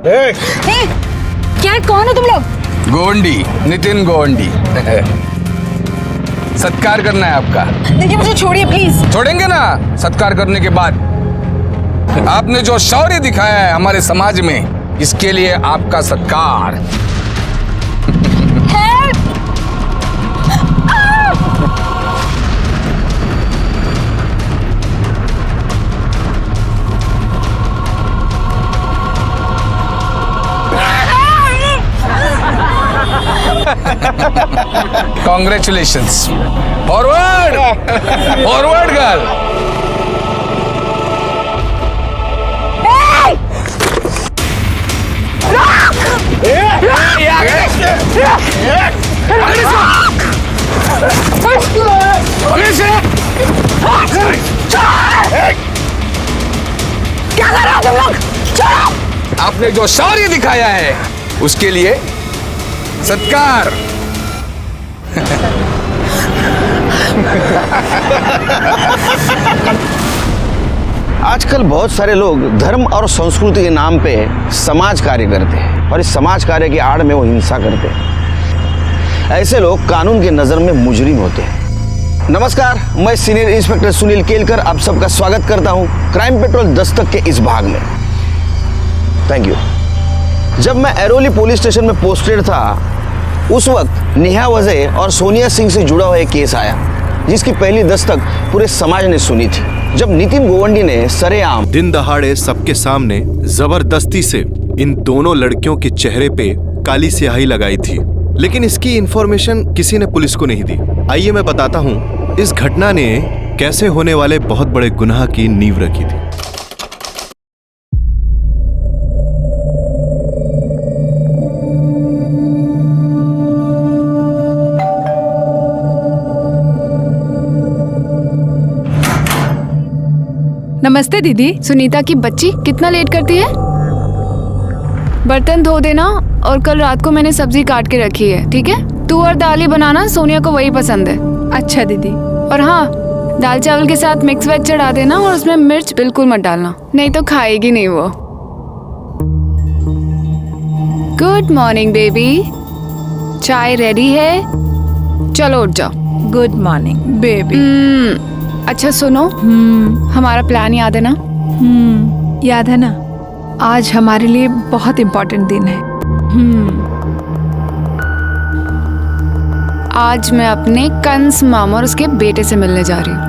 क्या, कौन हो तुम लोग? गोवंडी, नितिन गोवंडी। सत्कार करना है आपका। देखिए मुझे छोड़िए प्लीज। छोड़ेंगे ना। सत्कार करने के बाद आपने जो शौर्य दिखाया है हमारे समाज में, इसके लिए आपका सत्कार। Congratulations. Forward! Forward, girl. क्या कर रहे हो तुम लोग? छोड़ो! आपने जो शौर्य दिखाया है उसके लिए सत्कार। आजकल बहुत सारे लोग धर्म और संस्कृति के नाम पे समाज कार्य करते हैं और इस समाज कार्य की आड़ में वो हिंसा करते हैं। ऐसे लोग कानून की नजर में मुजरिम होते हैं। नमस्कार, मैं सीनियर इंस्पेक्टर सुनील केलकर आप सबका स्वागत करता हूं क्राइम पेट्रोल दस्तक के इस भाग में। Thank you. जब मैं एरोली पुलिस स्टेशन में पोस्टेड था उस वक्त नेहा वजह और सोनिया सिंह से जुड़ा हुआ एक केस आया जिसकी पहली दस्तक पूरे समाज ने सुनी थी। जब नितिन गोवंडी ने सरेआम दिन दहाड़े सबके सामने जबरदस्ती से इन दोनों लड़कियों के चेहरे पे काली स्याही लगाई थी, लेकिन इसकी इंफॉर्मेशन किसी ने पुलिस को नहीं दी। आइए मैं बताता हूँ इस घटना ने कैसे होने वाले बहुत बड़े गुनाह की नींव रखी थी। नमस्ते दीदी। सुनीता की बच्ची कितना लेट करती है? बर्तन धो देना और कल रात को मैंने सब्जी काट के रखी है, ठीक है? तू और दाल ही बनाना, सोनिया को वही पसंद है। अच्छा दीदी। और हाँ, दाल चावल के साथ मिक्स वेज चढ़ा देना और उसमें मिर्च बिल्कुल मत डालना, नहीं तो खाएगी नहीं वो। गुड मॉर्निंग बेबी, चाय रेडी है, चलो उठ जाओ। Good morning baby. अच्छा सुनो, हमारा प्लान याद है ना? याद है ना। आज हमारे लिए बहुत इम्पोर्टेंट दिन है। आज मैं अपने कंस मामा और उसके बेटे से मिलने जा रही हूँ।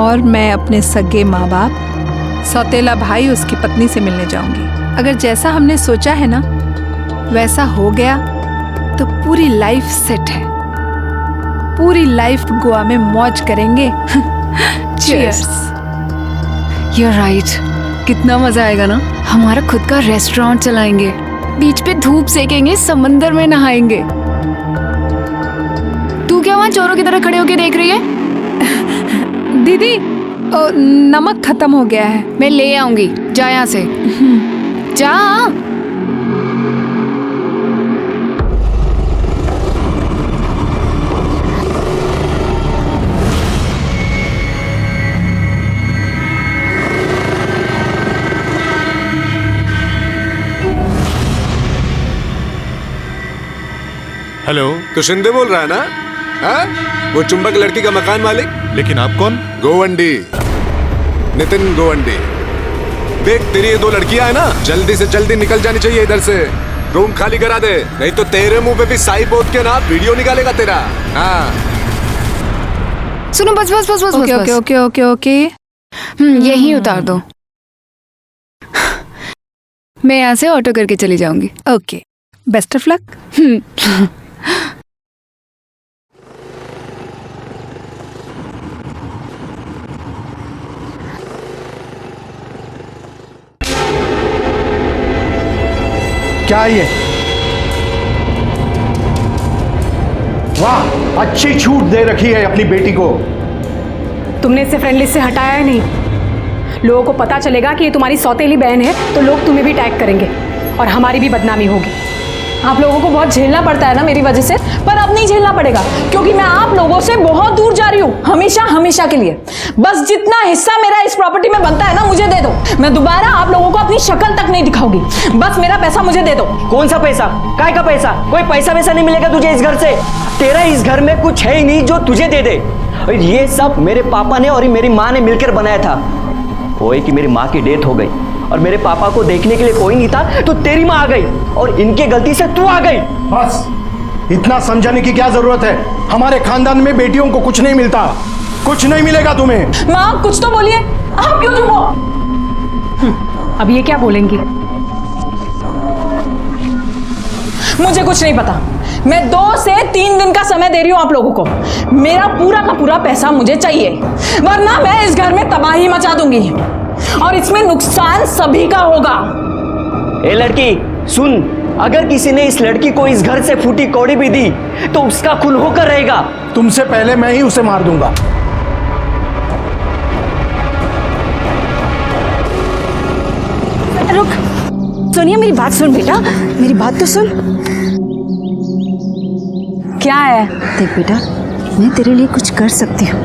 और मैं अपने सगे माँ बाप, सौतेला भाई उसकी पत्नी से मिलने जाऊंगी। अगर जैसा हमने सोचा है ना वैसा हो गया तो पूरी लाइफ सेट है। पूरी लाइफ गोवा में मौज करेंगे। चीयर्स। You're right. कितना मजा आएगा ना। हमारा खुद का रेस्टोरेंट चलाएंगे, बीच पे धूप सेकेंगे, समंदर में नहाएंगे। तू क्या वहाँ चोरों की तरह खड़े होके देख रही है? दीदी नमक खत्म हो गया है। मैं ले आऊंगी, जा यहाँ से। जा। हेलो, तो शिंदे बोल रहा है ना? हाँ? वो चुंबक लड़की का मकान मालिक। लेकिन आप कौन? गोवंडी, नितिन गोवंडी। देख तेरी ये दो लड़कियां है ना, जल्दी से जल्दी निकल जानी चाहिए इधर से। रूम खाली करा दे, नहीं तो तेरे मुंह पे भी साई पोत के ना वीडियो निकालेगा तेरा। हाँ। सुनो, बस बस बस बस ओके बस, ओके ओके ओके। यहीं उतार दो। मैं यहाँ से ऑटो करके चली जाऊंगी। Okay, best of luck. क्या ये? वाह, अच्छी छूट दे रखी है अपनी बेटी को। तुमने इसे फ्रेंड लिस्ट से हटाया है नहीं। लोगों को पता चलेगा कि ये तुम्हारी सौतेली बहन है तो लोग तुम्हें भी टैग करेंगे और हमारी भी बदनामी होगी। आप लोगों को बहुत झेलना पड़ता है ना मेरी वजह से, पर अब नहीं झेलना पड़ेगा क्योंकि मैं आप लोगों से बहुत दूर जा रही हूँ, हमेशा हमेशा के लिए। बस जितना हिस्सा मेरा इस प्रॉपर्टी में बनता है ना मुझे दे दो, मैं दोबारा आप लोगों को अपनी शक्ल तक नहीं दिखाऊंगी। बस मेरा पैसा मुझे दे दो। कौन सा पैसा? काय का पैसा? कोई पैसा वैसा नहीं मिलेगा तुझे इस घर से। तेरा इस घर में कुछ है ही नहीं जो तुझे दे दे। और ये सब मेरे पापा ने और मेरी माँ ने मिलकर बनाया था। वो है कि मेरी माँ की डेथ हो गई और मेरे पापा को देखने के लिए कोई नहीं था, तो तेरी माँ आ गई और इनके गलती से तू आ गई। बस इतना समझाने की क्या जरूरत है? हमारे खानदान में बेटियों को कुछ नहीं मिलता, कुछ नहीं मिलेगा तुम्हें। माँ कुछ तो बोलिए, आप क्यों चुप हो? अब ये क्या बोलेंगी? मुझे कुछ नहीं पता। मैं 2 से 3 दिन का समय दे रही हूं आप लोगों को। मेरा पूरा का पूरा पैसा मुझे चाहिए, वरना मैं इस घर में तबाही मचा दूंगी और इसमें नुकसान सभी का होगा। ए लड़की सुन, अगर किसी ने इस लड़की को इस घर से फूटी कौड़ी भी दी तो उसका खून होकर रहेगा। तुमसे पहले मैं ही उसे मार दूंगा। रुक सोनिया, मेरी बात सुन बेटा, मेरी बात तो सुन। क्या है? देख बेटा, मैं तेरे लिए कुछ कर सकती हूँ,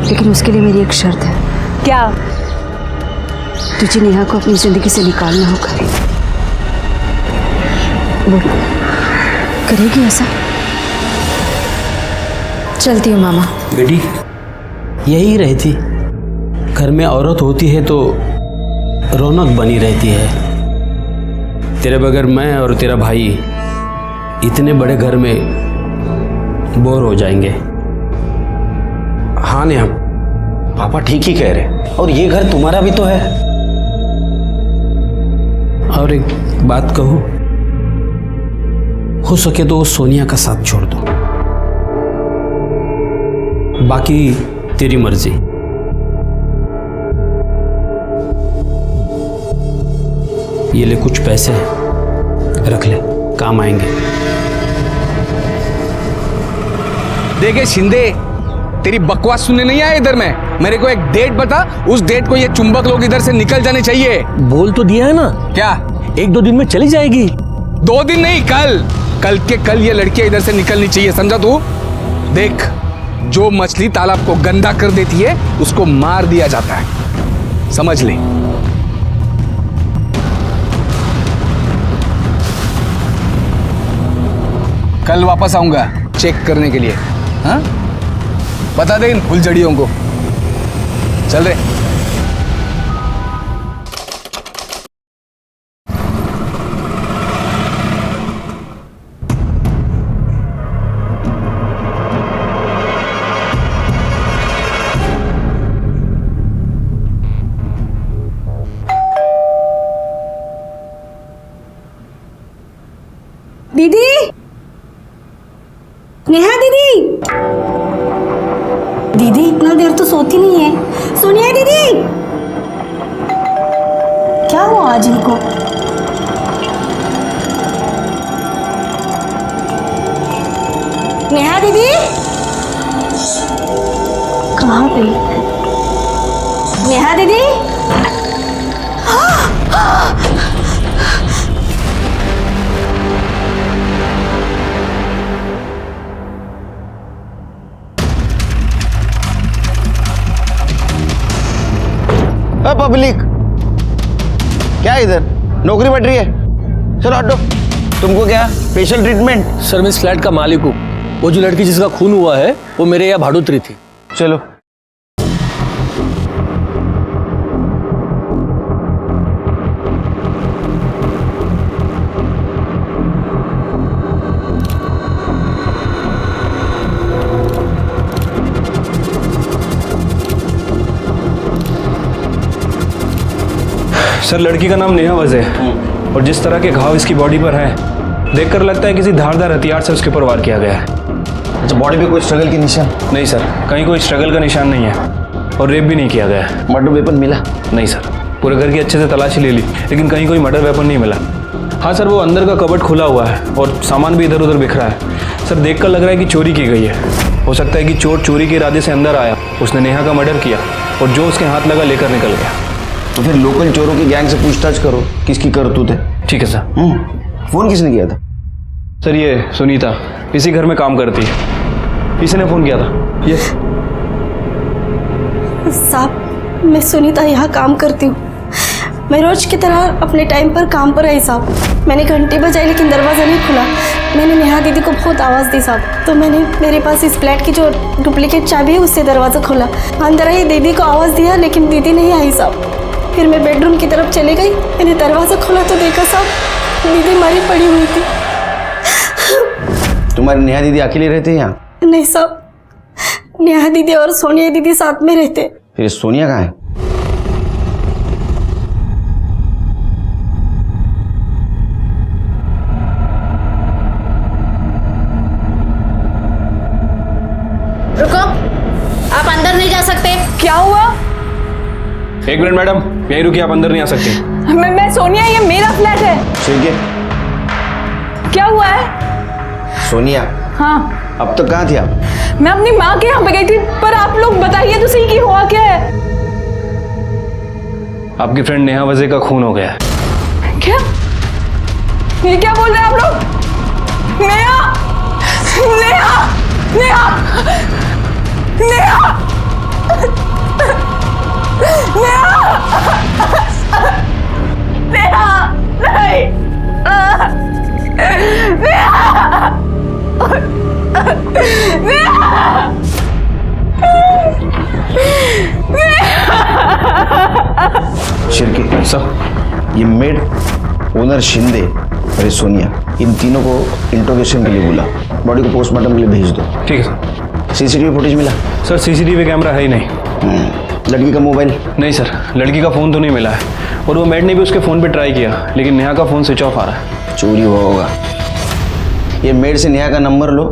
लेकिन उसके लिए मेरी एक शर्त है। क्या? तुझे नेहा को अपनी जिंदगी से निकालना होगा। बोल, करेगी ऐसा? चलती हूँ मामा। बेटी यही रहती, घर में औरत होती है तो रौनक बनी रहती है। तेरे बगैर मैं और तेरा भाई इतने बड़े घर में बोर हो जाएंगे। हाँ नेहा, पापा ठीक ही कह रहे, और ये घर तुम्हारा भी तो है। और एक बात कहूं, हो सके तो सोनिया का साथ छोड़ दो, बाकी तेरी मर्जी। ये ले कुछ पैसे, रख ले, काम आएंगे। देखे शिंदे, तेरी बकवास सुनने नहीं आया इधर में। मेरे को एक डेट बता, उस डेट को ये चुंबक लोग इधर से निकल जाने चाहिए। बोल तो दिया है ना। क्या? 1-2 दिन में चली जाएगी। 2 दिन नहीं, कल के कल ये लड़कियां इधर से निकलनी चाहिए, समझा तू? देख, जो मछली तालाब को गंदा कर देती है उसको मार दिया जाता है, समझ ले। कल वापस आऊंगा चेक करने के लिए। हाँ, बता दे इन फुलझड़ियों को। चल रहे। दीदी, नेहा दीदी, दीदी इतना देर तो सोती नहीं है। सोनिया दीदी, क्या हुआ आज इनको? नेहा दीदी कहाँ गई? नेहा दीदी, पब्लिक क्या इधर नौकरी बढ़ रही है? चलो हटो। तुमको क्या स्पेशल ट्रीटमेंट? सर मैं इस फ्लैट का मालिक हूँ। वो जो लड़की जिसका खून हुआ है वो मेरे यहाँ भाड़ोतरी थी। चलो। सर लड़की का नाम नेहा वज़ है और जिस तरह के घाव इसकी बॉडी पर हैं देखकर लगता है किसी धारदार हथियार से उसके ऊपर वार किया गया है। अच्छा, बॉडी पे कोई स्ट्रगल की निशान? नहीं सर, कहीं कोई स्ट्रगल का निशान नहीं है और रेप भी नहीं किया गया है। मर्डर वेपन मिला? नहीं सर, पूरे घर की अच्छे से तलाशी ले ली लेकिन कहीं कोई मर्डर वेपन नहीं मिला। हाँ सर, वो अंदर का कबर्ड खुला हुआ है और सामान भी इधर उधर बिखरा है। सर देखकर लग रहा है कि चोरी की गई है। हो सकता है कि चोर चोरी के इरादे से अंदर आया, उसने नेहा का मर्डर किया और जो उसके हाथ लगा लेकर निकल गया। तो फिर लोकल चोरों की गैंग से पूछताछ करो, किसकी करतूत है। ठीक है सर। फोन किसने किया था? सर ये सुनीता इसी घर में काम करती है, इसी ने फ़ोन किया था। ये साहब, मैं सुनीता यहाँ काम करती हूँ। मैं रोज की तरह अपने टाइम पर काम पर आई साहब। मैंने घंटी बजाई लेकिन दरवाज़ा नहीं खुला। मैंने नेहा दीदी को बहुत आवाज़ दी साहब, तो मैंने मेरे पास इस फ्लैट की जो डुप्लीकेट चाबी है उससे दरवाज़ा खोला। अंदर आई दीदी को आवाज़ दिया लेकिन दीदी नहीं आई साहब। फिर मैं बेडरूम की तरफ चली गई। मैंने दरवाज़ा खोला तो देखा साहब दीदी मरी पड़ी हुई थी। तुम्हारी नेहा दीदी अकेले रहते हैं यहाँ? नहीं साहब, नेहा दीदी और सोनिया दीदी साथ में रहते। फिर सोनिया कहाँ है? रुको, आप अंदर नहीं जा सकते। क्या हुआ? एक मिनट मैडम, यहीं रुकिए, आप अंदर नहीं आ सकते। मैं सोनिया, ये मेरा फ्लैट है। ठीक है। क्या हुआ है? सोनिया, हाँ, अब तक कहाँ थी आप? मैं अपनी माँ के यहाँ पे गई थी, पर आप लोग बताइए तो सही कि हुआ क्या है? आपकी फ्रेंड नेहा वज़े का खून हो गया है। क्या? ये क्या बोल रहे हैं आप लोग? नेहा, नेहा, नेहा, नेहा, नेहा, नेहा, नहीं, नेहा, शिरके सब ये मेड, ओनर शिंदे और ये सोनिया, इन तीनों को इंट्रोगेशन के लिए बुला। बॉडी को पोस्टमार्टम के लिए भेज दो। ठीक है सर। सीसीटीवी फुटेज मिला? सर सीसीटीवी कैमरा है ही नहीं। लड़की का मोबाइल? नहीं सर, लड़की का फ़ोन तो नहीं मिला है, और वो मेड ने भी उसके फ़ोन पे ट्राई किया लेकिन नेहा का फ़ोन स्विच ऑफ आ रहा है। चोरी हुआ होगा। ये मेड से नेहा का नंबर लो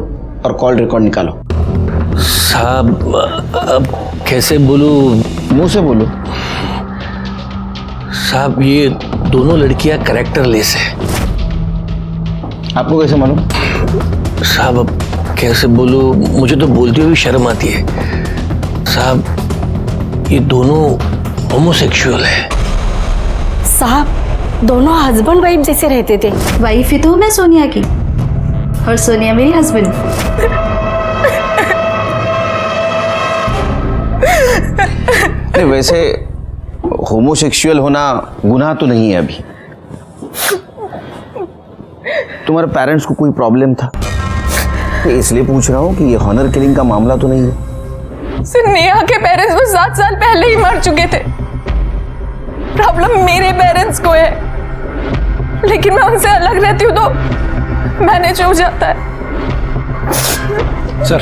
और कॉल रिकॉर्ड निकालो। साहब अब कैसे बोलूं? मुंह से बोलो। साहब ये दोनों लड़कियां कैरेक्टरलेस है। आपको कैसे मालूम? साहब अब कैसे बोलूं, मुझे तो बोलते हुए शर्म आती है। साहब ये दोनों होमोसेक्सुअल है। साहब दोनों हस्बैंड वाइफ जैसे रहते थे। वाइफ ही तो हूँ मैं सोनिया की, और सोनिया मेरी हस्बैंड। नहीं, वैसे होमोसेक्सुअल होना गुनाह तो नहीं है अभी। तुम्हारे पेरेंट्स को कोई प्रॉब्लम था? इसलिए पूछ रहा हूँ कि ये हॉनर किलिंग का मामला तो नहीं है। सिर्फ नेहा के पेरेंट्स वो 7 साल पहले ही मर चुके थे। प्रॉब्लम मेरे पेरेंट्स को है, लेकिन मैं उनसे अलग रहती हूँ तो मैनेज हो जाता है। सर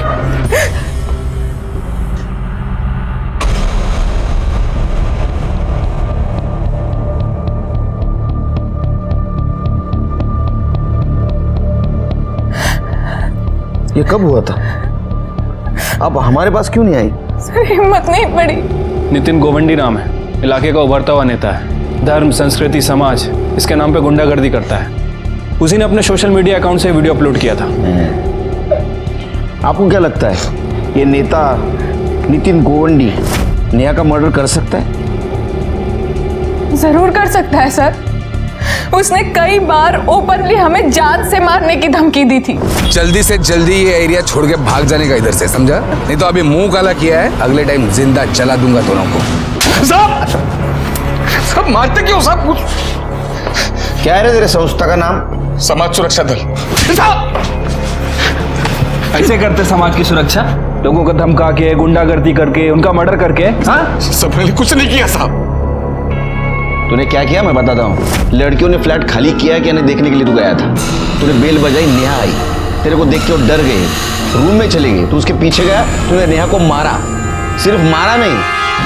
ये कब हुआ था? अब हमारे पास क्यों नहीं आई? सर हिम्मत नहीं पड़ी। नितिन गोवंडी नाम है, इलाके का उभरता हुआ नेता है। धर्म, संस्कृति, समाज इसके नाम पे गुंडागर्दी करता है। उसी ने अपने सोशल मीडिया अकाउंट से वीडियो अपलोड किया था। आपको क्या लगता है ये नेता नितिन गोवंडी नेहा का मर्डर कर सकता है? जरूर कर सकता है सर। उसने कई बार ओपनली हमें जान से मारने की धमकी दी थी। जल्दी से जल्दी ये एरिया छोड़ के भाग जाने का इधर से, समझा? नहीं तो अभी मुंह काला किया है, अगले टाइम जिंदा जला दूंगा दोनों को। सब मारते क्यों? सब कुछ क्या है तेरे संस्था का नाम? समाज सुरक्षा दल। ऐसे करते समाज की सुरक्षा? लोगों को धमका के, गुंडागर्दी करके, उनका मर्डर करके? हाँ सब मैंने कुछ नहीं किया साहब। तूने क्या किया मैं बताता हूँ। लड़कियों ने फ्लैट खाली किया कि नहीं देखने के लिए तू गया था। तूने बेल बजाई, नेहा आई, तेरे को देख के वो डर गए, रूम में चले गए। तू उसके पीछे गया, तूने नेहा को मारा। सिर्फ मारा नहीं,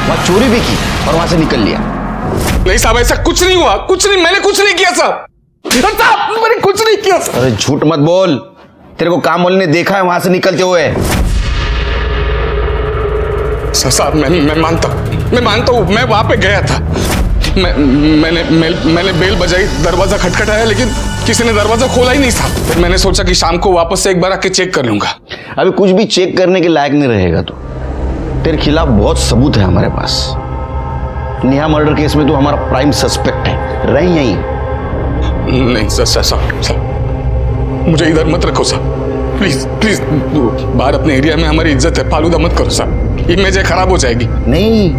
वहां चोरी भी की और वहां से निकल लिया। नहीं साहब ऐसा कुछ नहीं हुआ, कुछ नहीं, मैंने कुछ नहीं किया साहब। साहब मैंने कुछ नहीं किया। अरे झूठ मत बोल, तेरे को काम वाले ने देखा है वहां से निकलते हुए। साहब मैं मानता हूँ मैं वहां पे गया था। मैंने बेल बजाई, दरवाजा खटखटाया, लेकिन किसी ने दरवाजा खोला ही नहीं था। फिर मैंने सोचा कि शाम को वापस से एक बार आके चेक कर लूंगा। अभी कुछ भी चेक करने के लायक नहीं रहेगा तू। तेरे खिलाफ बहुत सबूत है हमारे पास। नेहा मर्डर केस में तू हमारा प्राइम सस्पेक्ट है। रही यहीं? नहीं सर मुझे इधर मत रखो साहब, प्लीज प्लीज। बाहर अपने एरिया में हमारी इज्जत है, फालूदा मत करो साहब, इमेज खराब हो जाएगी। नहीं,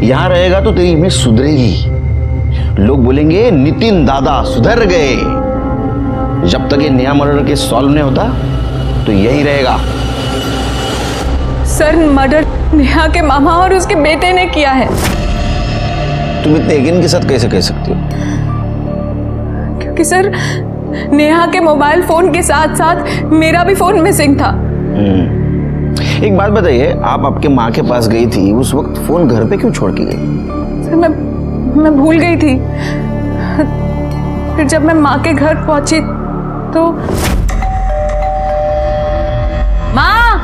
यहाँ रहेगा तो तेरी इमेज सुधरेगी। लोग बोलेंगे नितिन दादा सुधर गए। जब तक ये नया मर्डर केस सॉल्व नहीं होता तो यही रहेगा। सर, मर्डर नेहा के मामा और उसके बेटे ने किया है। तुम इतने यकीन के साथ कैसे कह सकती हो? क्योंकि सर, नेहा के मोबाइल फोन के साथ साथ मेरा भी फोन मिसिंग था। एक बात बताइए, आप आपके माँ के पास गई थी, उस वक्त फोन घर पे क्यों छोड़ के गई? सर, मैं भूल गई थी। फिर जब मैं माँ के घर पहुंची तो माँ,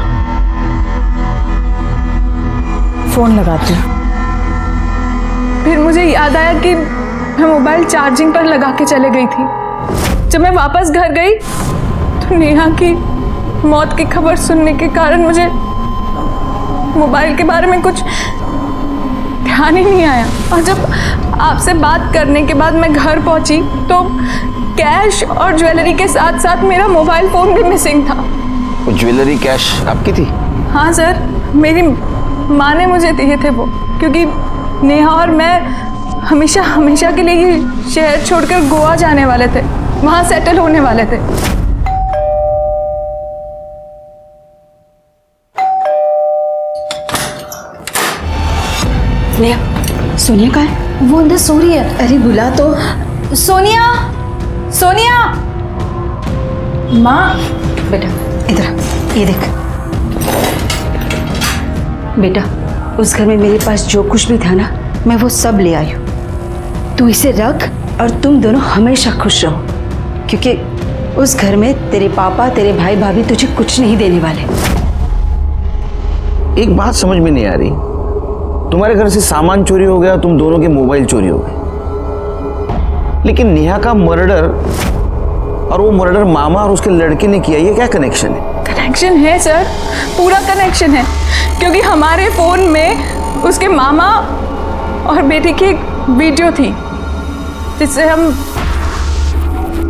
फोन लगाती हूँ। फिर मुझे याद आया कि मैं मोबाइल चार्जिंग पर लगा के चले गई थी। जब मैं वापस घर गई तो नेहा की मौत की खबर सुनने के कारण मुझे मोबाइल के बारे में कुछ ध्यान ही नहीं आया। और जब आपसे बात करने के बाद मैं घर पहुंची तो कैश और ज्वेलरी के साथ साथ मेरा मोबाइल फोन भी मिसिंग था। वो ज्वेलरी कैश आपकी थी? हाँ सर, मेरी माँ ने मुझे दिए थे वो, क्योंकि नेहा और मैं हमेशा हमेशा के लिए ये शहर छोड़कर गोवा जाने वाले थे, वहाँ सेटल होने वाले थे। नेहा, सोनिया कहाँ है? वो अंदर सो रही है। अरे बुला तो। सोनिया, सोनिया। माँ, बेटा इधर आ, ये देख। बेटा, उस घर में मेरे पास जो कुछ भी था ना, मैं वो सब ले आई हूँ। तू इसे रख और तुम दोनों हमेशा खुश रहो, क्योंकि उस घर में तेरे पापा, तेरे भाई भाभी तुझे कुछ नहीं देने वाले। एक बात समझ में नहीं आ रही, तुम्हारे घर से सामान चोरी हो गया, तुम दोनों के मोबाइल चोरी हो गए, लेकिन नेहा का मर्डर और वो मर्डर मामा और उसके लड़के ने किया, ये क्या कनेक्शन है? कनेक्शन है सर, पूरा कनेक्शन है, क्योंकि हमारे फोन में उसके मामा और बेटे की एक वीडियो थी जिससे हम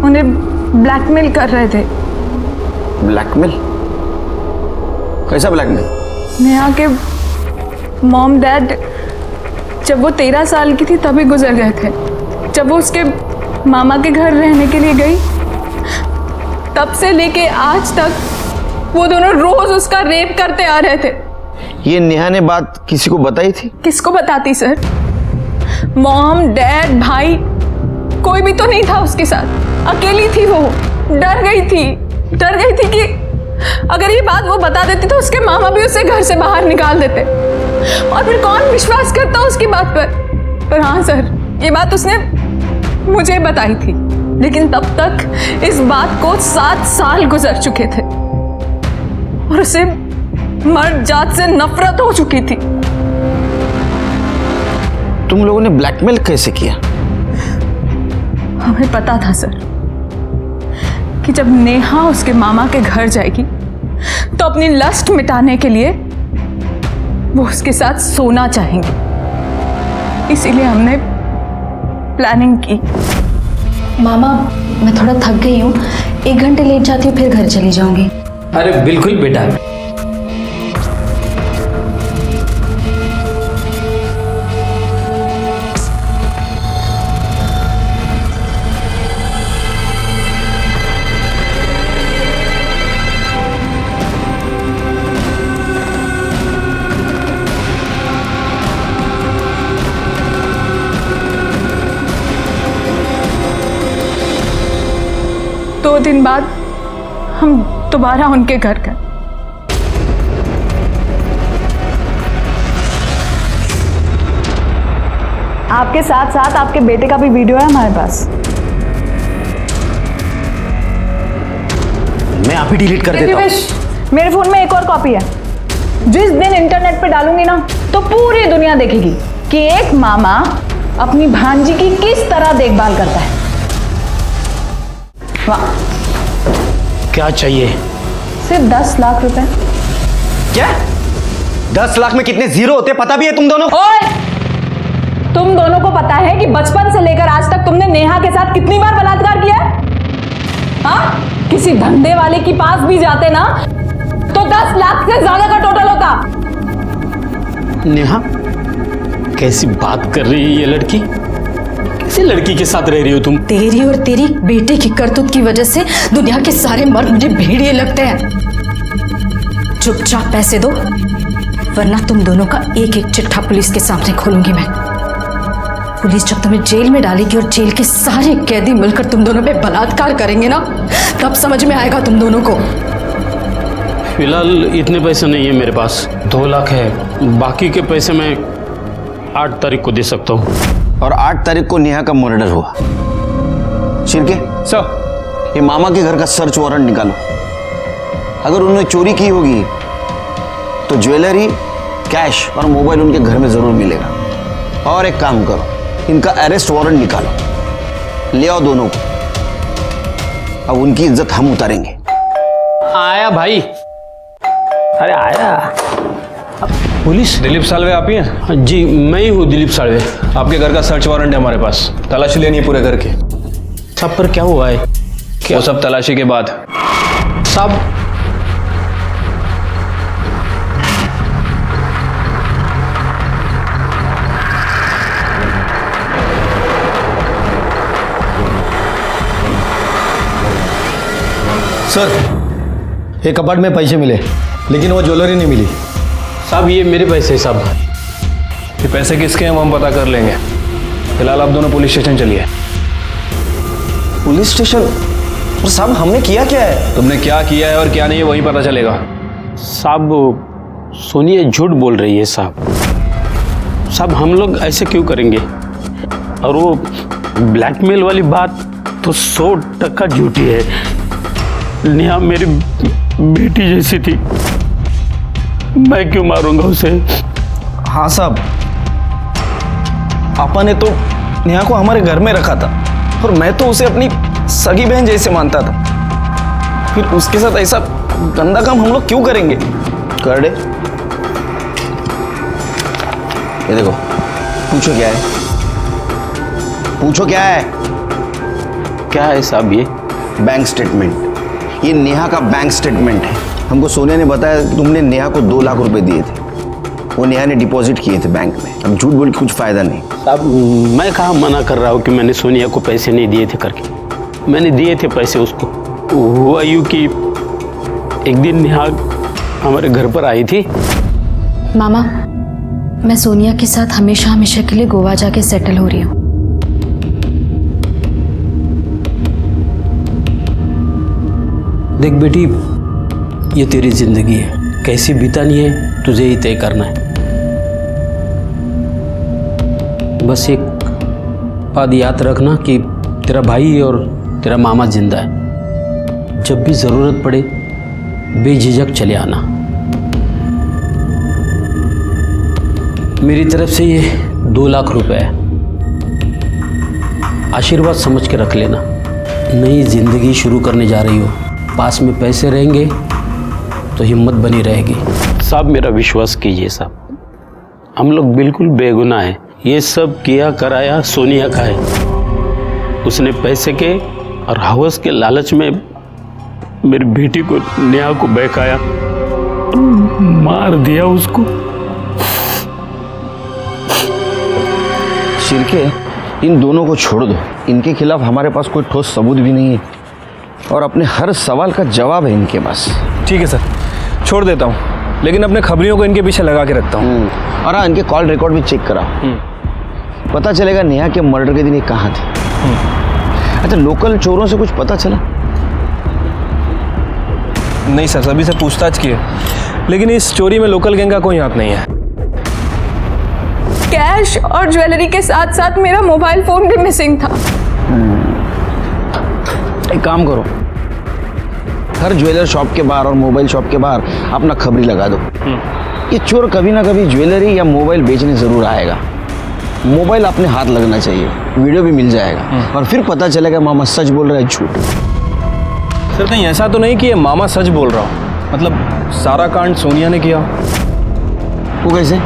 उन्हें ब्लैकमेल कर रहे थे। ब्लैकमेल? कैसा ब्लैकमेल? नेहा के मॉम डैड जब वो 13 साल की थी तभी गुजर गए थे। जब वो उसके मामा के घर रहने के लिए गई, तब से लेके आज तक वो दोनों रोज उसका रेप करते आ रहे थे। ये नेहा ने बात किसी को बताई थी? किसको बताती सर? मॉम डैड भाई कोई भी तो नहीं था उसके साथ, अकेली थी वो। डर गई थी कि अगर ये बात वो बता देती तो उसके मामा भी उसे घर से बाहर निकाल देते, और फिर कौन विश्वास करता उसकी बात पर हाँ सर, ये बात उसने मुझे बताई थी, लेकिन तब तक इस बात को 7 साल गुजर चुके थे और उसे मर्द जात से नफरत हो चुकी थी। तुम लोगों ने ब्लैकमेल कैसे किया? हमें पता था सर कि जब नेहा उसके मामा के घर जाएगी तो अपनी लस्ट मिटाने के लिए वो उसके साथ सोना चाहेंगे, इसीलिए हमने प्लानिंग की। मामा, मैं थोड़ा थक गई हूँ, 1 घंटे लेट जाती हूँ, फिर घर चली जाऊंगी। अरे बिल्कुल बेटा। दो दिन बाद हम दोबारा उनके घर गए। आपके साथ साथ आपके बेटे का भी वीडियो है हमारे पास। मैं आप ही डिलीट कर देता हूं। मेरे फोन में एक और कॉपी है। जिस दिन इंटरनेट पे डालूंगी ना तो पूरी दुनिया देखेगी कि एक मामा अपनी भांजी की किस तरह देखभाल करता है। वाह, क्या चाहिए? सिर्फ 10 लाख रुपए। क्या? 10 लाख में कितने जीरो होते पता भी है तुम दोनों? ओए, तुम दोनों को पता है कि बचपन से लेकर आज तक तुमने नेहा के साथ कितनी बार बलात्कार किया है? हाँ, किसी धंधे वाले के पास भी जाते ना तो 10 लाख से ज्यादा का टोटल होता। नेहा, कैसी बात कर रही है ये लड़की? कैसी लड़की के साथ रह रही हो तुम? तेरी और तेरी बेटे की करतूत की वजह से दुनिया के सारे मर्द मुझे भेड़िए लगते हैं। चुपचाप पैसे दो, वरना तुम दोनों का एक एक चिट्ठा पुलिस के सामने खोलूंगी मैं। पुलिस जब तुम्हें जेल में डालेगी और जेल के सारे कैदी मिलकर तुम दोनों पे बलात्कार करेंगे ना, तब समझ में आएगा तुम दोनों को। फिलहाल इतने पैसे नहीं है मेरे पास, 2 लाख है। बाकी के पैसे मैं 8 तारीख को दे सकता हूँ। और 8 तारीख को नेहा का मर्डर हुआ। शिर्के सर, ये मामा के घर का सर्च वारंट निकालो। अगर उन्होंने चोरी की होगी तो ज्वेलरी, कैश और मोबाइल उनके घर में जरूर मिलेगा। और एक काम करो, इनका अरेस्ट वारंट निकालो, ले आओ दोनों को। अब उनकी इज्जत हम उतारेंगे। आया भाई, अरे आया। पुलिस? दिलीप सालवे आप ही हैं? जी मैं ही हूँ दिलीप सालवे। आपके घर का सर्च वारंट है हमारे पास, तलाशी लेनी है पूरे घर की। सब पर क्या हुआ है? वो सब तलाशी के बाद। सब सर, एक कपाट में पैसे मिले, लेकिन वो ज्वेलरी नहीं मिली। साहब ये मेरे पैसे साहब। ये पैसे किसके हैं वो हम पता कर लेंगे। फिलहाल आप दोनों पुलिस स्टेशन चलिए। Police station? और साहब हमने किया क्या है? तुमने क्या किया है और क्या नहीं है वही पता चलेगा। साहब सोनिया झूठ बोल रही है साहब। साहब हम लोग ऐसे क्यों करेंगे? और वो ब्लैकमेल वाली बात तो 100% झूठी है। नेहा मेरी बेटी जैसी थी, मैं क्यों मारूंगा उसे? हाँ साहब, आपा ने तो नेहा को हमारे घर में रखा था और मैं तो उसे अपनी सगी बहन जैसे मानता था। फिर उसके साथ ऐसा गंदा काम हम लोग क्यों करेंगे? कर दे। ये देखो, पूछो क्या है? पूछो क्या है? क्या है साहब ये? Bank statement. ये नेहा का बैंक स्टेटमेंट है। हमको सोनिया ने बताया तुमने नेहा को 2 लाख रुपए दिए थे, वो नेहा ने डिपॉजिट किए थे बैंक में। अब झूठ बोल के कुछ फायदा नहीं। साहब मैं कहाँ मना कर रहा हूँ कि मैंने सोनिया को पैसे नहीं दिए थे करके। मैंने दिए थे पैसे उसको। हुआ यूँ कि एक दिन नेहा हमारे घर पर आई थी। मामा, मैं सोनिया के साथ हमेशा हमेशा के लिए गोवा जाके सेटल हो रही हूँ। देख बेटी, ये तेरी जिंदगी है, कैसी बितानी है तुझे ही तय करना है। बस एक बात याद रखना कि तेरा भाई और तेरा मामा जिंदा है। जब भी जरूरत पड़े बेझिझक चले आना। मेरी तरफ से ये 2 लाख रुपए है, आशीर्वाद समझ के रख लेना। नई जिंदगी शुरू करने जा रही हो, पास में पैसे रहेंगे तो हिम्मत बनी रहेगी। साहब मेरा विश्वास कीजिए साहब, हम लोग बिल्कुल बेगुनाह हैं। ये सब किया कराया सोनिया का है। उसने पैसे के और हवस के लालच में मेरी बेटी को, नेहा को बहकाया, मार दिया उसको। शिर्के, इन दोनों को छोड़ दो। इनके खिलाफ हमारे पास कोई ठोस सबूत भी नहीं है और अपने हर सवाल का जवाब है इनके पास। ठीक है सर, छोड़ देता हूँ, लेकिन अपने खबरियों को इनके पीछे लगा के रखता हूँ। और हाँ, इनके कॉल रिकॉर्ड भी चेक कराओ, पता चलेगा नेहा के मर्डर के दिन ये कहाँ थे। अच्छा, लोकल चोरों से कुछ पता चला? नहीं सर, सभी से पूछताछ की है, लेकिन इस चोरी में लोकल गैंग का कोई हाथ नहीं है। कैश और ज्वेलरी के साथ साथ मेरा मोबाइल फोन भी मिसिंग था। एक काम करो, हर ज्वेलर शॉप के बाहर और मोबाइल शॉप के बाहर अपना खबरी लगा दो। ये चोर कभी ना कभी ज्वेलरी या मोबाइल बेचने जरूर आएगा। मोबाइल अपने हाथ लगना चाहिए, वीडियो भी मिल जाएगा और फिर पता चलेगा मामा सच बोल रहा है झूठ। सर नहीं, ऐसा तो नहीं कि ये मामा सच बोल रहा हो, मतलब सारा कांड सोनिया ने किया। वो कैसे?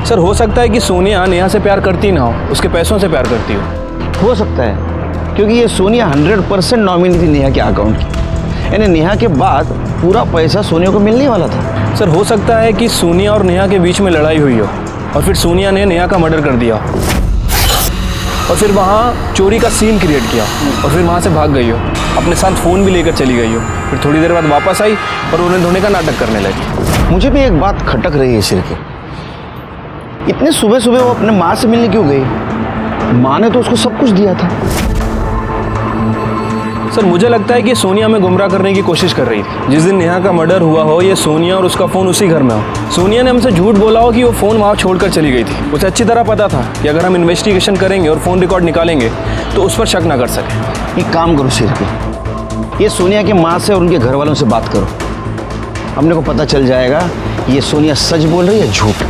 सर हो सकता है कि सोनिया नेहा से प्यार करती ना हो, उसके पैसों से प्यार करती हो। सकता है, क्योंकि ये सोनिया 100% नॉमिनी थी नेहा के अकाउंट की। यानी नेहा के बाद पूरा पैसा सोनिया को मिलने वाला था। सर हो सकता है कि सोनिया और नेहा के बीच में लड़ाई हुई हो और फिर सोनिया ने नेहा का मर्डर कर दिया और फिर वहाँ चोरी का सीन क्रिएट किया और फिर वहाँ से भाग गई हो, अपने साथ फ़ोन भी लेकर चली गई हो, फिर थोड़ी देर बाद वापस आई और उन्हें धोने का नाटक करने लगी। मुझे भी एक बात खटक रही है सिर के, इतने सुबह सुबह वो अपने माँ से मिलने क्यों गई? माँ ने तो उसको सब कुछ दिया था। सर मुझे लगता है कि सोनिया में गुमराह करने की कोशिश कर रही थी। जिस दिन नेहा का मर्डर हुआ हो ये सोनिया और उसका फ़ोन उसी घर में हो। सोनिया ने हमसे झूठ बोला हो कि वो फ़ोन वहाँ छोड़कर चली गई थी। उसे अच्छी तरह पता था कि अगर हम इन्वेस्टिगेशन करेंगे और फ़ोन रिकॉर्ड निकालेंगे तो उस पर शक ना कर सके। एक काम करो सिर के, ये सोनिया के माँ से और उनके घर वालों से बात करो, हमने को पता चल जाएगा ये सोनिया सच बोल रही है झूठ।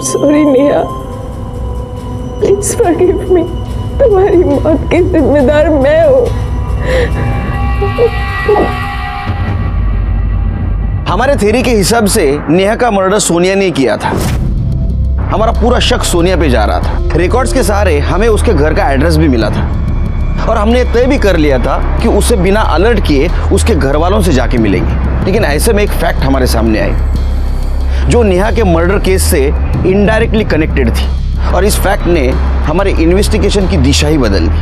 Sorry Neha, please forgive me. तुम्हारी मौत की जिम्मेदार मैं हूँ। हमारे थ्योरी के हिसाब से नेहा का मर्डर सोनिया ने किया था। हमारा पूरा शक सोनिया पे जा रहा था। रिकॉर्ड्स के सहारे हमें उसके घर का एड्रेस भी मिला था और हमने तय भी कर लिया था कि उसे बिना अलर्ट किए उसके घर वालों से जाके मिलेंगे। लेकिन ऐसे में एक फैक्ट हमारे सामने आई जो नेहा के मर्डर केस से इनडायरेक्टली कनेक्टेड थी और इस फैक्ट ने हमारे इन्वेस्टिगेशन की दिशा ही बदल दी।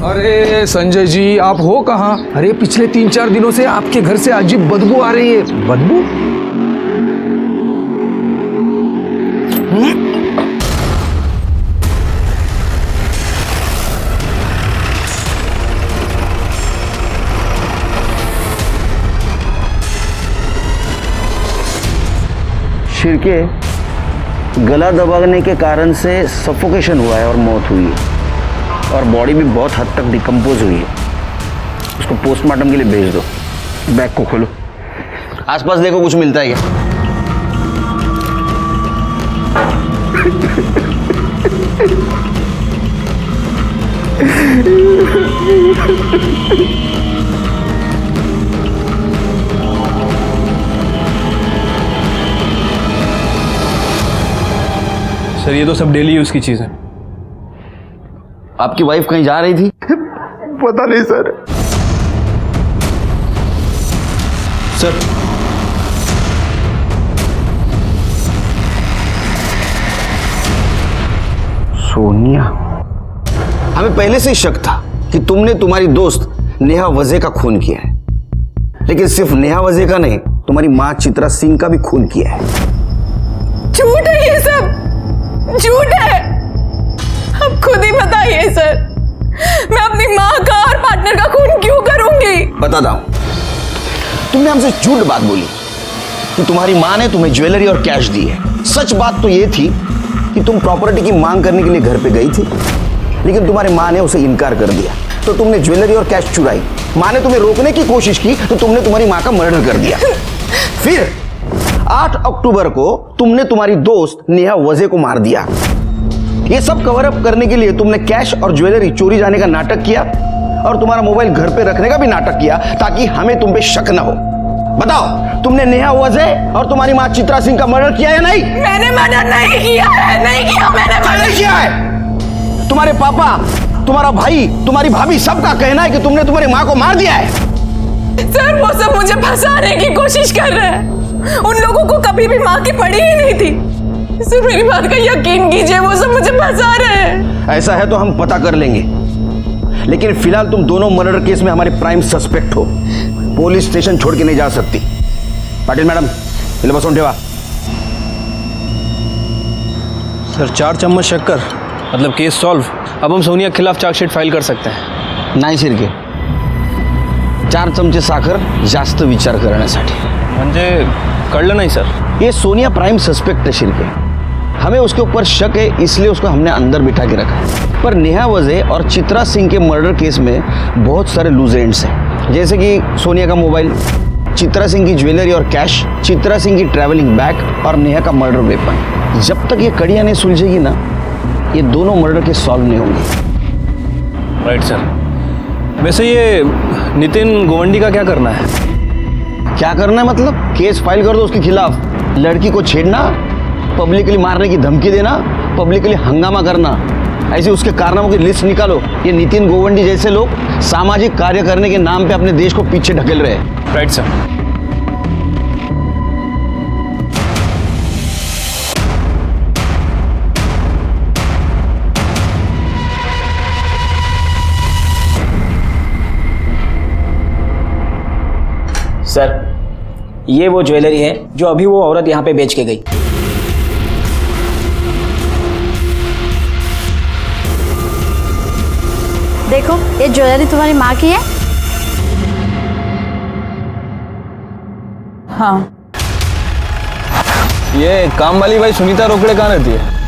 अरे संजय जी, आप हो कहाँ? अरे पिछले 3-4 दिनों से आपके घर से अजीब बदबू आ रही है। बदबू? शिरके गला दबाने के कारण से सफोकेशन हुआ है और मौत हुई है और बॉडी भी बहुत हद तक डिकम्पोज हुई है। उसको पोस्टमार्टम के लिए भेज दो। बैग को खोलो, आसपास देखो कुछ मिलता है क्या? सर ये तो सब डेली यूज की चीज़ है। आपकी वाइफ कहीं जा रही थी? पता नहीं सर। सर सोनिया, हमें पहले से ही शक था कि तुमने तुम्हारी दोस्त नेहा वजह का खून किया है, लेकिन सिर्फ नेहा वजह का नहीं, तुम्हारी मां चित्रा सिंह का भी खून किया है। झूठ है ये सब, झूठ है। अब खुद ही बताइए सर, मैं अपनी माँ का और पार्टनर का खून क्यों करूंगी? बताता हूं। तुमने हमसे झूठ बात बोली कि तुम्हारी माँ ने तुम्हें ज्वेलरी और कैश दी है। सच बात तो ये थी कि तुम प्रॉपर्टी की मांग करने के लिए घर पे गई थी, लेकिन तुम्हारी माँ ने उसे इनकार कर दिया, तो तुमने ज्वेलरी और कैश चुराई। माँ ने तुम्हें रोकने की कोशिश की तो तुमने तुम्हारी माँ का मर्डर कर दिया। फिर 8 अक्टूबर को तुमने तुम्हारी दोस्त नेहा वजह को मार दिया। ये सब कवर अप करने के लिए तुमने कैश और ज्वेलरी चोरी जाने का नाटक किया और तुम्हारा मोबाइल घर पे रखने का भी नाटक किया ताकि हमें तुम पे शक ना हो। बताओ, तुमने नेहा वजह और तुम्हारी मां चित्रा सिंह का मर्डर किया या नहीं? मैंने मर्डर नहीं किया है, नहीं किया मैंने मर्डर किया है। तुम्हारे पापा, तुम्हारा भाई, तुम्हारी भाभी सबका कहना है कि तुमने तुम्हारी मां को मार दिया है। सर वो सब मुझे फंसाने की कोशिश कर रहे हैं। उन लोगों को कभी भी माँ की पड़ी ही नहीं थी। सर मेरी बात का यकीन कीजिए, वो सब मुझे फंसा रहे हैं। ऐसा है तो हम पता कर लेंगे, लेकिन फिलहाल तुम दोनों मर्डर केस में हमारे प्राइम सस्पेक्ट हो। पुलिस स्टेशन छोड़ के नहीं जा सकती। पाटिल मैडम, इले बसून ठेवा। सर 4 चम्मच शक्कर मतलब केस सॉल्व। अब हम सोनिया के खिलाफ चार्जशीट फाइल कर सकते हैं। नाही शिर्के, 4 चमचे साखर जास्त विचार करण्यासाठी। म्हणजे कळलं नाही सर। ये सोनिया प्राइम सस्पेक्ट है शिर्के, हमें उसके ऊपर शक है, इसलिए उसको हमने अंदर बिठा के रखा है। पर नेहा वजह और चित्रा सिंह के मर्डर केस में बहुत सारे लूज एंड्स हैं, जैसे कि सोनिया का मोबाइल, चित्रा सिंह की ज्वेलरी और कैश, चित्रा सिंह की ट्रैवलिंग बैग और नेहा का मर्डर वेपन। जब तक ये कड़ियाँ नहीं सुलझेगी ना, ये दोनों मर्डर केस सॉल्व नहीं होंगे। Right sir. वैसे ये नितिन गोवंडी का क्या करना है? क्या करना है मतलब? केस फाइल कर दो उसके खिलाफ। लड़की को छेड़ना, पब्लिकली मारने की धमकी देना, पब्लिकली हंगामा करना, ऐसे उसके कारनामों की लिस्ट निकालो। ये नितिन गोवंडी जैसे लोग सामाजिक कार्य करने के नाम पे अपने देश को पीछे ढकेल रहे हैं। Right sir. सर, ये वो ज्वेलरी है जो अभी वो औरत यहाँ पे बेच के गई। देखो, ये ज्वेलरी तुम्हारी माँ की है? हाँ। ये काम वाली भाई सुनीता रोकड़े कहाँ रहती है?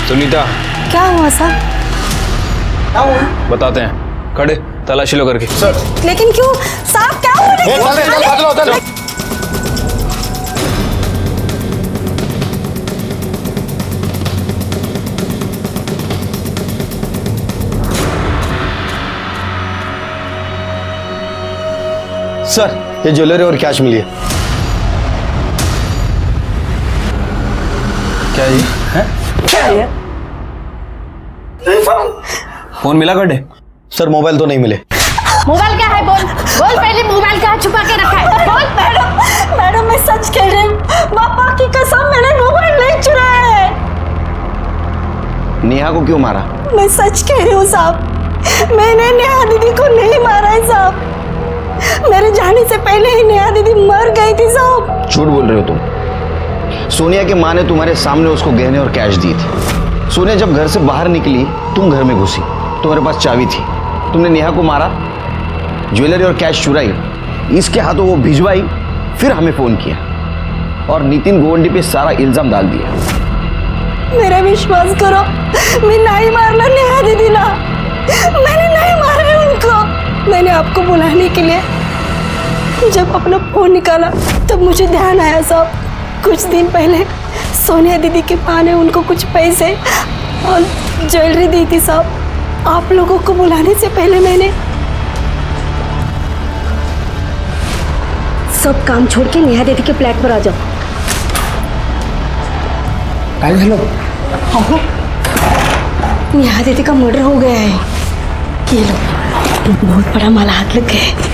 सुनीता, क्या हुआ सर? बताते हैं, खड़े तलाशी लो करके। सर, लेकिन क्यों साहब, क्या हो रहा है? सर, ये ज्वेलरी और कैश मिली है। क्या ये है? क्या ये? फोन मिला कटे? सर, मोबाइल तो नहीं मिले। मोबाइल क्या है? बोल बोल, पहले मोबाइल कहाँ छुपा के रखा है? बोल। मैडम मैं सच कह रही हूँ, पापा की कसम, मैंने मोबाइल नहीं चुराया है। नेहा को क्यों मारा? मैं सच कह रही हूँ साहब, मैंने नेहा दीदी को नहीं मारा है साहब। मेरे जाने से पहले ही नेहा दीदी मर गई थी साहब। झूठ बोल रहे हो तुम। सोनिया की माँ ने तुम्हारे सामने उसको गहने और कैश दी थी। सोनिया जब घर से बाहर निकली, तुम घर में घुसी, तुम्हारे पास चाबी थी, तुमने नेहा को मारा, ज्वेलरी और कैश चुराई, इसके हाथों वो भिजवाई, फिर हमें फोन किया और नितिन गोवंडी पे सारा इल्जाम डाल दिया। मेरा विश्वास करो, मैं नहीं मारना नेहा दीदी ना, मैंने नहीं मारा उनको। मैंने आपको बुलाने के लिए जब अपना फोन निकाला तब मुझे ध्यान आया साहब, कुछ दिन पहले सोनिया दीदी की माँ ने उनको कुछ पैसे और ज्वेलरी दी थी साहब। आप लोगों को बुलाने से पहले मैंने सब काम छोड़ के नेहा दीदी के फ्लैट पर आ जाओ। हेलो, नेहा दीदी का मर्डर हो गया है। ये लो, बहुत बड़ा माला हाथ लग गया है।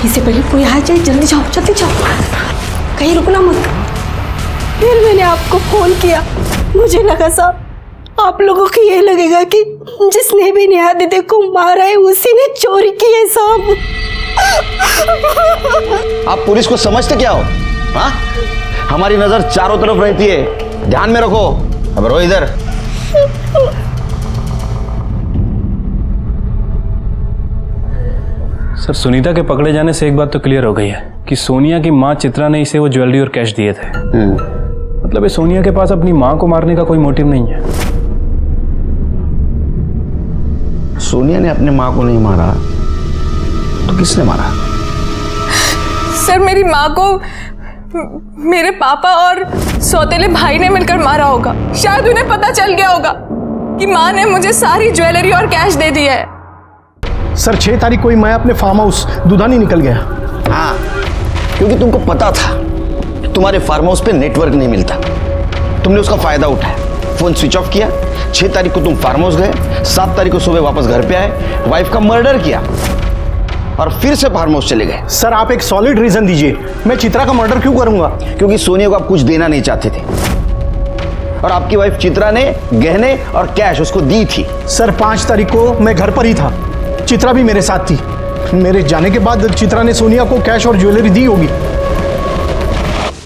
इससे पहले कोई आ जाए, जल्दी जाओ, जल्दी जाओ, कहीं रुकना मत। फिर मैंने आपको फोन किया, मुझे लगा साहब आप लोगों को ये लगेगा कि जिसने भी नेहा दीदी को मारा है उसी ने चोरी की है साहब। आप पुलिस को समझते क्या हो? हाँ, हमारी नजर चारों तरफ रहती है, ध्यान में रखो। अब रो इधर। सर, सुनीता के पकड़े जाने से एक बात तो क्लियर हो गई है कि सोनिया की माँ चित्रा ने इसे वो ज्वेलरी और कैश दिए थे। मतलब ये सोनिया के पास अपनी माँ को मारने का कोई मोटिव नहीं है। सोनिया ने अपने माँ को नहीं मारा तो किसने मारा? सर, मेरी माँ को मेरे पापा और सौतेले भाई ने मिलकर मारा होगा। शायद उन्हें पता चल गया होगा कि माँ ने मुझे सारी ज्वेलरी और कैश दे दिया है। सर, 6 तारीख को ही मैं अपने फार्म हाउस दुधानी निकल गया। हाँ, क्योंकि तुमको पता था तुम्हारे फार्म हाउस पे नेटवर्क नहीं मिलता, तुमने उसका फायदा उठाया, फोन स्विच ऑफ किया। 6 तारीख को तुम फार्म हाउस गए, 7 तारीख को सुबह वापस घर पे आए, वाइफ का मर्डर किया और फिर से फार्म हाउस चले गए। सर, आप एक सॉलिड रीजन दीजिए, मैं चित्रा का मर्डर क्यों करूंगा? क्योंकि सोनिया को आप कुछ देना नहीं चाहते थे और आपकी वाइफ चित्रा ने गहने और कैश उसको दी थी। सर, 5 तारीख को मैं घर पर ही था, चित्रा भी मेरे साथ थी। मेरे जाने के बाद चित्रा ने सोनिया को कैश और ज्वेलरी दी होगी।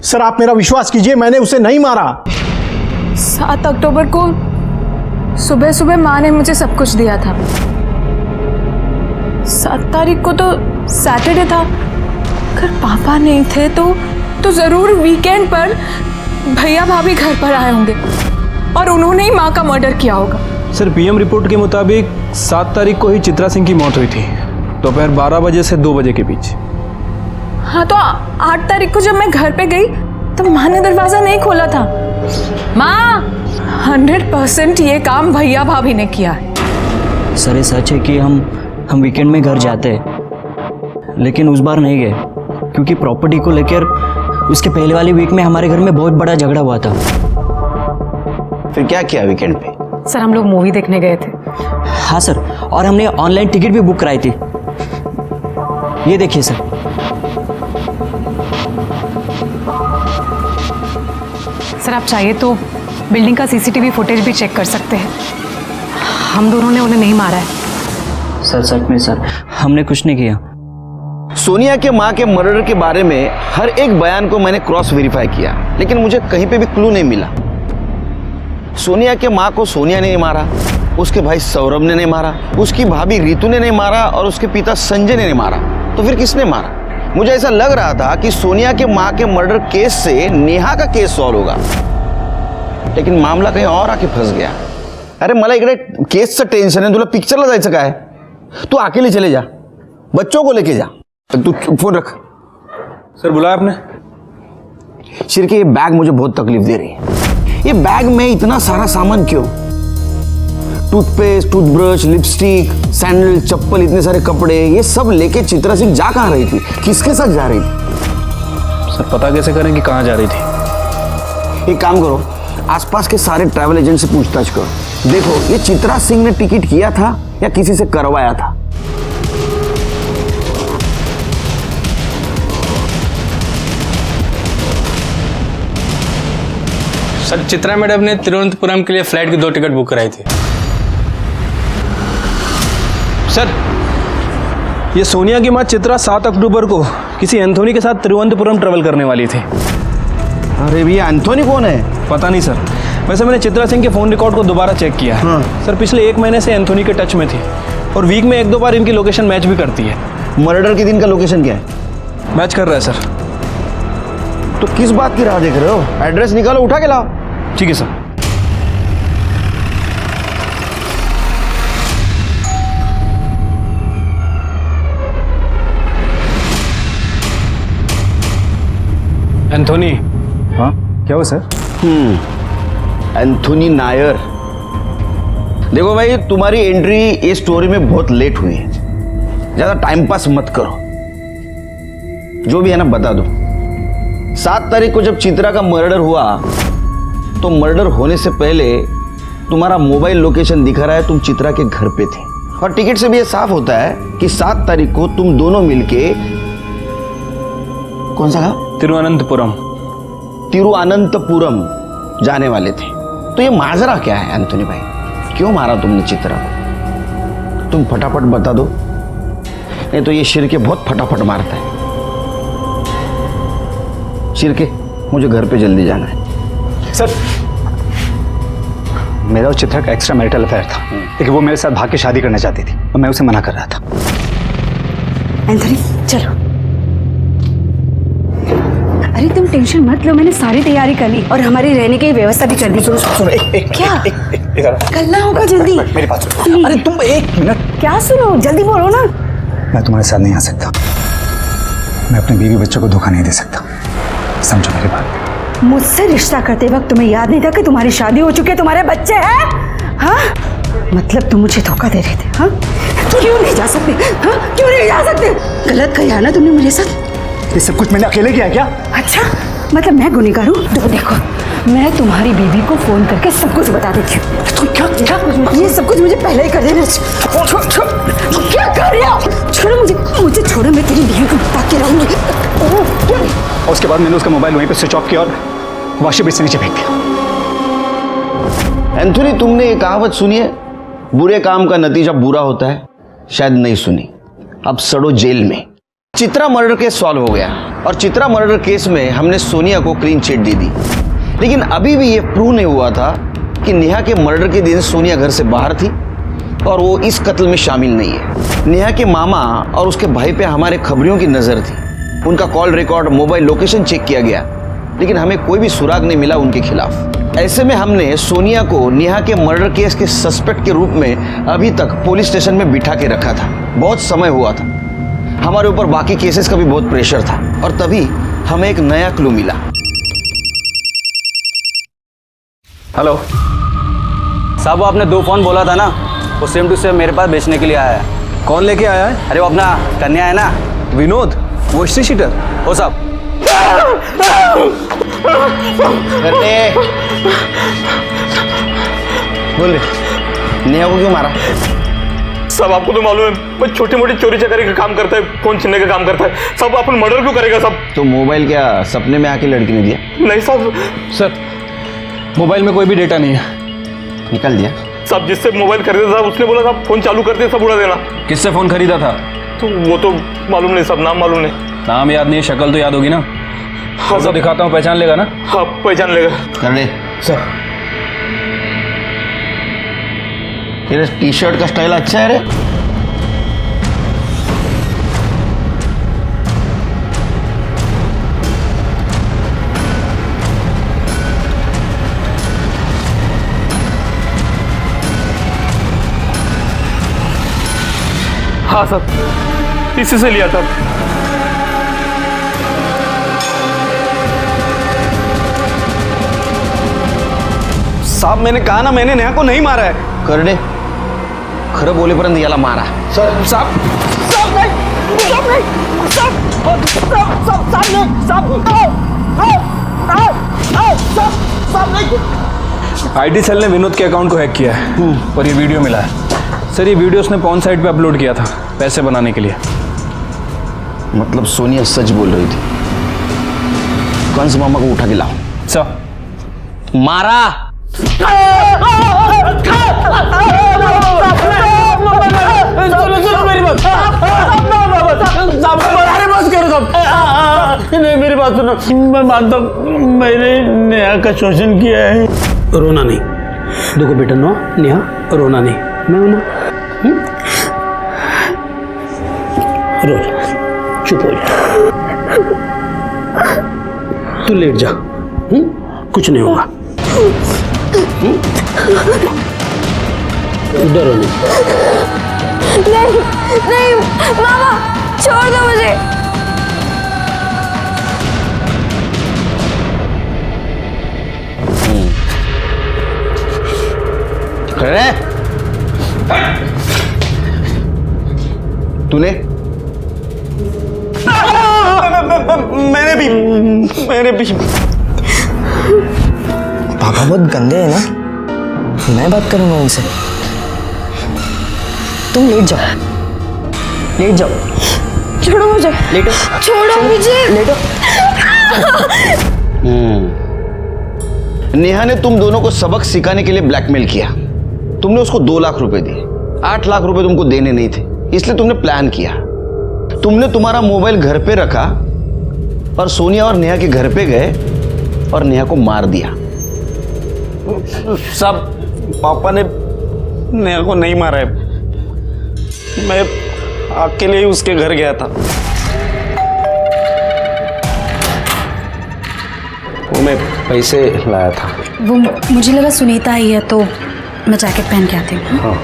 सर, आप मेरा विश्वास कीजिए, मैंने उसे नहीं मारा। 7 अक्टूबर को सुबह सुबह माँ ने मुझे सब कुछ दिया था। 7 तारीख को तो सैटरडे था, अगर पापा नहीं थे तो जरूर वीकेंड पर भैया भाभी घर पर आए होंगे और उन्होंने ही माँ का मर्डर किया होगा। सर, पीएम रिपोर्ट के मुताबिक 7 तारीख को ही चित्रा सिंह की मौत हुई थी, दोपहर 12 बजे से 2 बजे के बीच। हाँ, तो 8 तारीख को जब मैं घर पे गई तो माँ ने दरवाजा नहीं खोला था। माँ, 100% ये काम भैया भाभी ने किया है। सर ये सच है कि हम वीकेंड में घर जाते हैं, लेकिन उस बार नहीं गए क्योंकि प्रॉपर्टी को लेकर उसके पहले वाले वीक में हमारे घर में बहुत बड़ा झगड़ा हुआ था। फिर क्या किया वीकेंड पे? सर हम लोग मूवी देखने गए थे। हाँ सर, और हमने ऑनलाइन टिकट भी बुक कराई थी। ये देखिए सर। सर आप चाहिए तो बिल्डिंग का सीसीटीवी फुटेज भी चेक कर सकते हैं। हम दोनों ने उन्हें नहीं मारा है। सर सच में सर, हमने कुछ नहीं किया। सोनिया के माँ के मर्डर के बारे में हर एक बयान को मैंने क्रॉस वेरीफाई किया, लेकिन मुझे कहीं पे भी क्लू नहीं मिला। सोनिया के माँ को सोनिया ने नहीं मारा, उसके भाई सौरभ ने नहीं मारा, उसकी भाभी रितु ने नहीं मारा और उसके पिता संजय ने नहीं मारा। तो फिर किसने मारा? मुझे ऐसा लग रहा था कि सोनिया के माँ के मर्डर केस से नेहा का केस सॉल्व होगा, लेकिन मामला कहीं और आके फंस गया। अरे मला इकडे केसचं टेन्शन आहे, तुला पिक्चरला जायचं काय? तू अकेले चले जा, बच्चों को लेके जा। तू फोन रख। सर बुलाया आपने? शिरके ये बैग मुझे बहुत तकलीफ दे रही है। ये बैग में इतना सारा सामान क्यों? टूथपेस्ट, टूथब्रश, लिपस्टिक, सैंडल, चप्पल, इतने सारे कपड़े, ये सब लेके चित्रा सिंह जा कहाँ रही थी? किसके साथ जा रही थी? सर पता कैसे करें कि कहाँ जा रही थी? एक काम करो, आसपास के सारे ट्रैवल एजेंट से पूछताछ करो। देखो ये चित्रा सिंह ने टिकट किया था या किसी से करवाया था। सर चित्रा मैडम ने तिरुवनंतपुरम के लिए फ्लाइट की 2 टिकट बुक कराई थी। सर ये सोनिया की माँ चित्रा 7 अक्टूबर को किसी एंथोनी के साथ तिरुवनंतपुरम ट्रेवल करने वाली थी। अरे भैया एंथोनी कौन है? पता नहीं सर। वैसे मैंने चित्रा सिंह के फ़ोन रिकॉर्ड को दोबारा चेक किया। हाँ। सर पिछले 1 महीने से एंथोनी के टच में थी और वीक में 1-2 बार इनकी लोकेशन मैच भी करती है। मर्डर के दिन का लोकेशन क्या है? मैच कर रहा है सर। तो किस बात की राह देख रहे हो? एड्रेस निकालो, उठा के लाओ। ठीक है सर। एंथोनी। हाँ क्या हुआ सर? एंथोनी नायर। देखो भाई तुम्हारी एंट्री इस स्टोरी में बहुत लेट हुई है, ज्यादा टाइम पास मत करो। जो भी है ना बता दो। 7 तारीख को जब चित्रा का मर्डर हुआ तो मर्डर होने से पहले तुम्हारा मोबाइल लोकेशन दिखा रहा है तुम चित्रा के घर पे थे, और टिकट से भी ये साफ होता है कि 7 तारीख को तुम दोनों मिलके कौन सा गाँव? तिरुवनंतपुरम जाने वाले थे। तो ये माजरा क्या है एंथोनी भाई? क्यों मारा तुमने चित्रा को? तुम फटाफट बता दो, नहीं तो ये शिरके बहुत फटाफट मारता है। शिरके मुझे घर पे जल्दी जाना है। सर मेरा और चित्रा का एक्स्ट्रा मैरिटल अफेयर था, लेकिन वो मेरे साथ भाग के शादी करना चाहती थी और मैं उसे मना कर रहा था। एंथोनी चलो। अरे तुम टेंशन मत लो, मैंने सारी तैयारी कर ली और हमारी रहने की व्यवस्था भी कर दी। सुनो क्या करना होगा जल्दी? मेरी बात सुनो। अरे तुम 1 मिनट। क्या सुनो, जल्दी बोलो ना। मैं तुम्हारे साथ नहीं आ सकता। मैं अपने बीवी बच्चों को धोखा नहीं दे सकता, समझो मेरी बात। मुझसे रिश्ता करते वक्त तुम्हें याद नहीं था कि तुम्हारी शादी हो चुकी है, तुम्हारे बच्चे हैं? हाँ मतलब तुम मुझे धोखा दे रहे थे? हाँ क्यों नहीं जा सकते? हाँ क्यों नहीं जा सकते? गलत किया ना तुमने मेरे साथ। ये सब कुछ मैंने अकेले किया क्या? अच्छा मतलब मैं गुनहगार हूँ? देखो मैं तुम्हारी बीवी को फोन करके सब कुछ बता देती हूँ। ये सब कुछ मुझे पहले ही कर देना। क्या कर रहे हो? छोड़ो मुझे छोड़ो, मैं तेरी बीवी को बता के रहूंगी। और उसके बाद मैंने उसका मोबाइल वहीं पे स्विच ऑफ किया और वॉशिंग मशीन से नीचे फेंक दिया। एंथोनी तुमने ये कहावत सुनी है, बुरे काम का नतीजा बुरा होता है? शायद नहीं सुनी। अब सड़ो जेल में। चित्रा मर्डर केस सॉल्व हो गया और चित्रा मर्डर केस में हमने सोनिया को क्लीन चिट दे दी, लेकिन अभी भी ये प्रूव नहीं हुआ था कि नेहा के मर्डर के दिन सोनिया घर से बाहर थी और वो इस कत्ल में शामिल नहीं है। नेहा के मामा और उसके भाई पे हमारे खबरियों की नजर थी। उनका call record, mobile location check किया गया, लेकिन हमें कोई भी सुराग नहीं मिला उनके खिलाफ। ऐसे में हमने सोनिया को नेहा के मर्डर केस के सस्पेक्ट के रूप में अभी तक पुलिस स्टेशन में बिठा के रखा था। बहुत समय हुआ था, हमारे ऊपर बाकी केसेस का भी बहुत प्रेशर था, और तभी हमें एक नया क्लू मिला। हेलो साहब, वो आपने 2 फोन बोला था ना, वो सेम टू सेम मेरे पास बेचने के लिए आया है। कौन लेके आया है? अरे वो अपना कन्या है ना, विनोद, वो हिस्ट्री शीटर। हो साहब। बोल रहे नेहा को क्यों मारा? सब आपको तो मालूम है, मैं छोटी मोटी चोरी चकारी का काम करता है, फोन छीनने का काम करता है। सब अपन मर्डर क्यों करेगा सब? तो मोबाइल क्या सपने में आके लड़की ने दिया? नहीं साहब। सर, मोबाइल में कोई भी डेटा नहीं है। निकाल दिया? सब जिससे मोबाइल खरीदा था उसने बोला था फोन चालू करते सब उड़ा देना। किससे फोन खरीदा था? तो वो तो मालूम नहीं, सब नाम मालूम नहीं। नाम याद नहीं है, शक्ल तो याद होगी ना? हाँ सब दिखाता हूँ, पहचान लेगा ना? हाँ पहचान लेगा। कर ले सर। तेरे टी शर्ट का स्टाइल अच्छा है रे। हाँ सर, इसी से लिया था। साहब मैंने कहा ना, मैंने नेहा को नहीं मारा है। करडे खरं बोलेपर्यंत याला मारा। सर साहब आईटी सेल ने विनोद के अकाउंट को हैक किया है और ये वीडियो मिला है। सर, ये वीडियो उसने पॉर्न साइट पे अपलोड किया था पैसे बनाने के लिए। मतलब सोनिया सच बोल रही थी। कंस मामा को उठा के लाओ। सर। मारा। मेरी बात सुनो, मैं मानता हूँ मैंने नेहा का शोषण किया है। रोना नहीं, देखो बेटा, नो नेहा, रोना नहीं, मैं हूं ना। रो जा, चुप हो जा, तू लेट जा, कुछ नहीं होगा। डरो नहीं। नहीं नहीं मामा, छोड़ दो मुझे। तूने? मैंने भी। पापा बहुत गंदे हैं ना, मैं बात करूंगा उनसे। तुम लेट जाओ, लेट जाओ। छोड़ो मुझे, लेटो। छोड़ो मुझे, लेटो। नेहा ने तुम दोनों को सबक सिखाने के लिए ब्लैकमेल किया। तुमने उसको 2 लाख रुपए दिए। 8 लाख रुपए तुमको देने नहीं थे, इसलिए तुमने प्लान किया। तुमने तुम्हारा मोबाइल घर पे रखा और सोनिया और नेहा के घर पे गए और नेहा को मार दिया। सब पापा ने नेहा को नहीं मारा है, मैं अकेले ही उसके घर गया था। वो मैं पैसे लाया था। वो मुझे लगा सुनीता ही है तो मैं जैकेट पहन के आती हूँ। हाँ।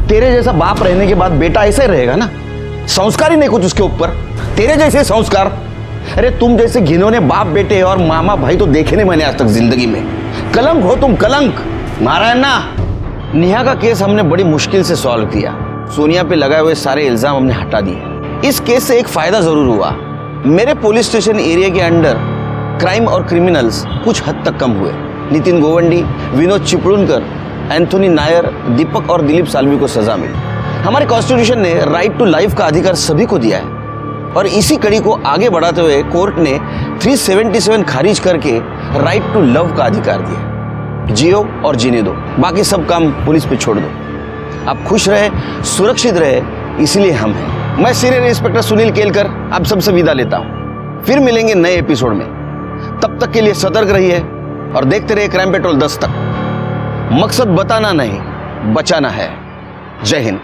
तेरे जैसा बाप रहने के बाद बेटा ऐसा ही रहेगा ना, संस्कार ही नहीं कुछ उसके ऊपर। तेरे जैसे संस्कार, अरे तुम जैसे घिनौने बाप बेटे और मामा भाई तो देखे नहीं मैंने आज तक जिंदगी में। कलंक हो तुम, कलंक। नारायण ना, नेहा का केस हमने बड़ी मुश्किल से सॉल्व किया। सोनिया पे लगाए हुए सारे इल्जाम हमने हटा दिए। इस केस से एक फायदा जरूर हुआ, मेरे पुलिस स्टेशन एरिया के अंडर क्राइम और क्रिमिनल्स कुछ हद तक कम हुए। नितिन गोवंडी, विनोद चिपळूणकर, एंथोनी नायर, दीपक और दिलीप साल्वी को सजा मिली। हमारे कॉन्स्टिट्यूशन ने राइट टू लाइफ का अधिकार सभी को दिया है और इसी कड़ी को आगे बढ़ाते हुए कोर्ट ने 377 खारिज करके राइट टू लव का अधिकार दिया। जियो और जीने दो, बाकी सब काम पुलिस पे छोड़ दो। आप खुश रहे, सुरक्षित रहे, इसलिए हम हैं। मैं सीनियर इंस्पेक्टर सुनील केलकर आप सबसे विदा लेता हूं। फिर मिलेंगे नए एपिसोड में। तब तक के लिए सतर्क रहिए और देखते रहिए क्राइम पेट्रोल 10 तक। मकसद बताना नहीं, बचाना है। जय हिंद।